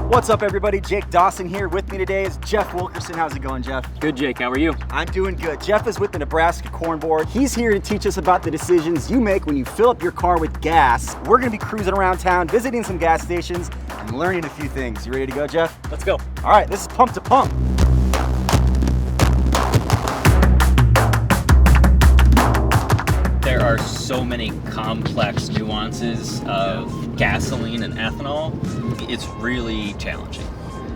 What's up, everybody? Jake Dawson here. With me today is Jeff Wilkerson. How's it going, Jeff? Good, Jake. How are you? I'm doing good. Jeff is with the Nebraska Corn Board. He's here to teach us about the decisions you make when you fill up your car with gas. We're going to be cruising around town, visiting some gas stations, and learning a few things. You ready to go, Jeff? Let's go. All right, this is Pump to Pump. There are so many complex nuances of gasoline and ethanol. It's really challenging.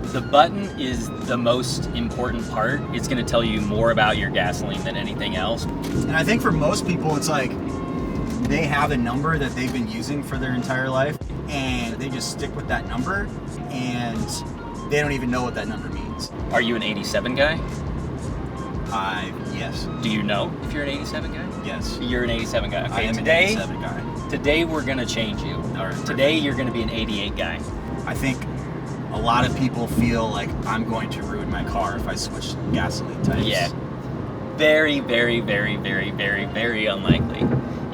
The button is the most important part. It's going to tell you more about your gasoline than anything else. And I think for most people, it's like they have a number that they've been using for their entire life, and they just stick with that number, and they don't even know what that number means. Are you an 87 guy? Yes. Do you know if you're an 87 guy? Yes. You're an 87 guy. Okay, I am today, an 87 guy. Today we're going to change you. All right, today you're going to be an 88 guy. I think a lot of people feel like I'm going to ruin my car if I switch gasoline types. Yeah. Very, very, very, very, very, very unlikely.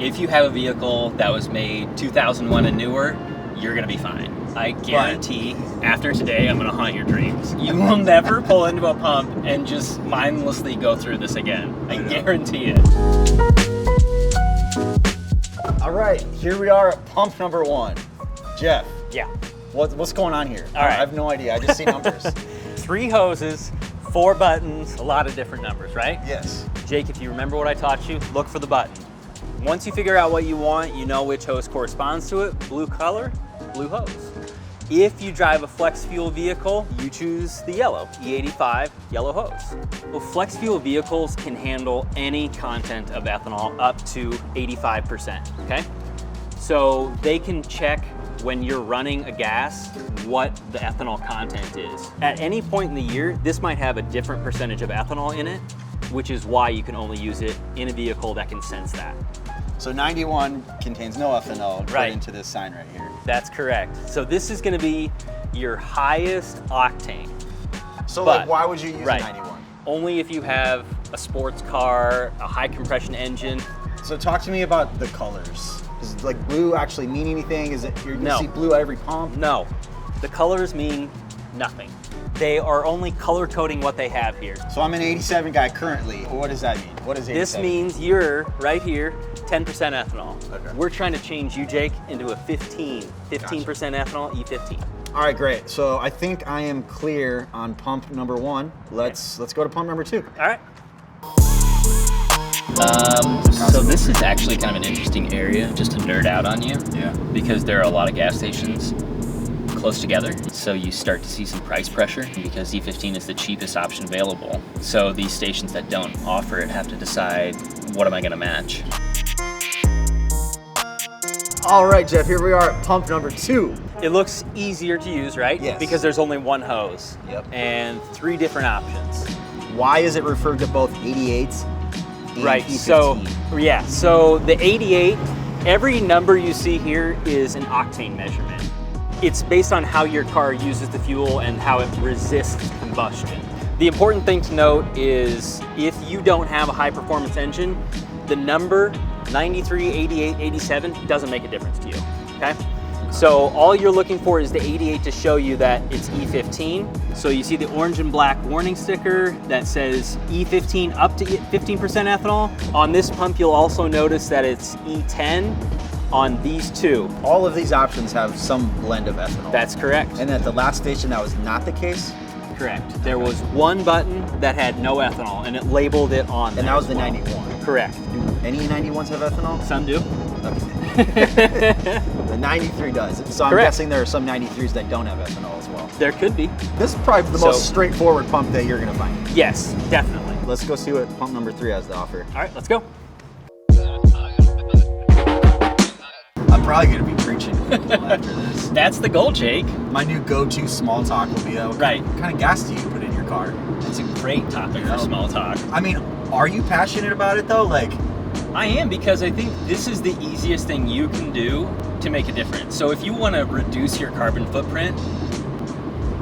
If you have a vehicle that was made 2001 and newer, you're going to be fine. I guarantee after today, I'm going to haunt your dreams. You will never pull into a pump and just mindlessly go through this again. I guarantee it. All right, here we are at pump number 1. Jeff. Yeah. What's going on here? All right. I have no idea. I just see numbers. 3 hoses, 4 buttons, a lot of different numbers, right? Yes. Jake, if you remember what I taught you, look for the button. Once you figure out what you want, you know which hose corresponds to it. Blue color, blue hose. If you drive a flex fuel vehicle, you choose the yellow, E85 yellow hose. Well, flex fuel vehicles can handle any content of ethanol up to 85%, okay? So they can check when you're running a gas what the ethanol content is. At any point in the year, this might have a different percentage of ethanol in it, which is why you can only use it in a vehicle that can sense that. So 91 contains no ethanol, Right. according to this sign right here. That's correct. So this is gonna be your highest octane. So But- like, why would you use right. 91? Only if you have a sports car, a high compression engine. So talk to me about the colors. Does like blue actually mean anything? Is it you're gonna No. see blue at every pump? No, the colors mean nothing. They are only color coding what they have here. So I'm an 87 guy currently. What does that mean? What is 87? This means you're right here, 10% ethanol. Okay. We're trying to change you, Jake, into a 15% ethanol, E15. All right, great. So I think I am clear on pump number 1. Let's go to pump number 2. All right. So this is actually kind of an interesting area just to nerd out on you. Yeah. Because there are a lot of gas stations close together. So you start to see some price pressure because E15 is the cheapest option available. So these stations that don't offer it have to decide, what am I gonna match? All right, Jeff, here we are at pump number 2. It looks easier to use, right? Yes. Because there's only one hose. Yep. And 3 different options. Why is it referred to both 88s and Right, E15? so the 88, every number you see here is an octane measurement. It's based on how your car uses the fuel and how it resists combustion. The important thing to note is if you don't have a high performance engine, the number 93, 88, 87 doesn't make a difference to you, okay? So all you're looking for is the 88 to show you that it's E15. So you see the orange and black warning sticker that says E15 up to 15% ethanol. On this pump, you'll also notice that it's E10 on these 2. All of these options have some blend of ethanol. That's correct. And at the last station, that was not the case? Correct. There was one button that had no ethanol, and it labeled it on there. And that was as the well. 91. Correct. Do any 91s have ethanol? Some do. Okay. The 93 does. So I'm Correct. guessing there are some 93s that don't have ethanol as well. There could be. This is probably the most straightforward pump that you're going to find. Yes, definitely. Let's go see what pump number 3 has to offer. All right, let's go. I'm probably going to be preaching to people after this. That's the goal, Jake. My new go-to small talk will be, what Right. kind of gas do you put in your car? That's a great topic for small talk. I mean, are you passionate about it though? Like, I am, because I think this is the easiest thing you can do to make a difference. So if you want to reduce your carbon footprint,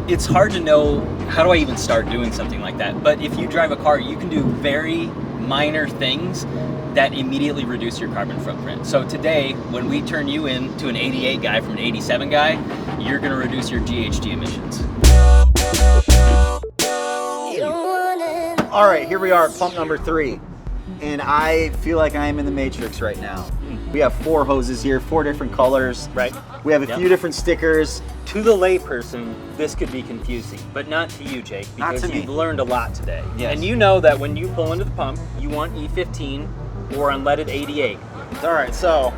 it's hard to know, how do I even start doing something like that? But if you drive a car, you can do very minor things that immediately reduce your carbon footprint. So today, when we turn you in to an 88 guy from an 87 guy, you're going to reduce your GHG emissions. All right, here we are at pump number 3. And I feel like I am in the Matrix right now. We have 4 hoses here, 4 different colors. Right. We have a few different stickers. To the layperson, this could be confusing, but not to you, Jake, Not because to me. you've learned a lot today. Yes. And you know that when you pull into the pump, you want E15 or unleaded 88. All right, so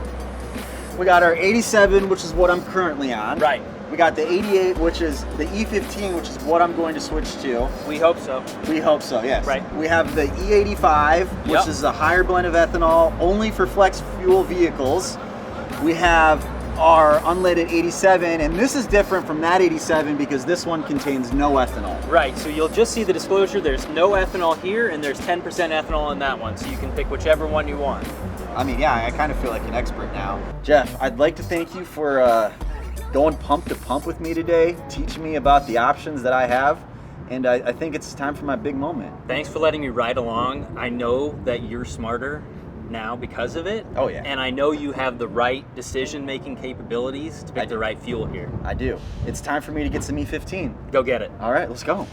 we got our 87, which is what I'm currently on. Right. We got the 88, which is the E15, which is what I'm going to switch to. We hope so. We hope so, yes. Right. We have the E85, which Yep. is a higher blend of ethanol, only for flex fuel vehicles. We have our unleaded 87, and this is different from that 87 because this one contains no ethanol. Right, so you'll just see the disclosure, there's no ethanol here and there's 10% ethanol in that one, so you can pick whichever one you want. I mean, yeah, I kind of feel like an expert now. Jeff, I'd like to thank you for going pump to pump with me today, teaching me about the options that I have, and I think it's time for my big moment. Thanks for letting me ride along. I know that you're smarter now because of it. Oh, yeah. And I know you have the right decision-making capabilities to pick the right fuel here. I do. It's time for me to get some E15. Go get it. All right, let's go.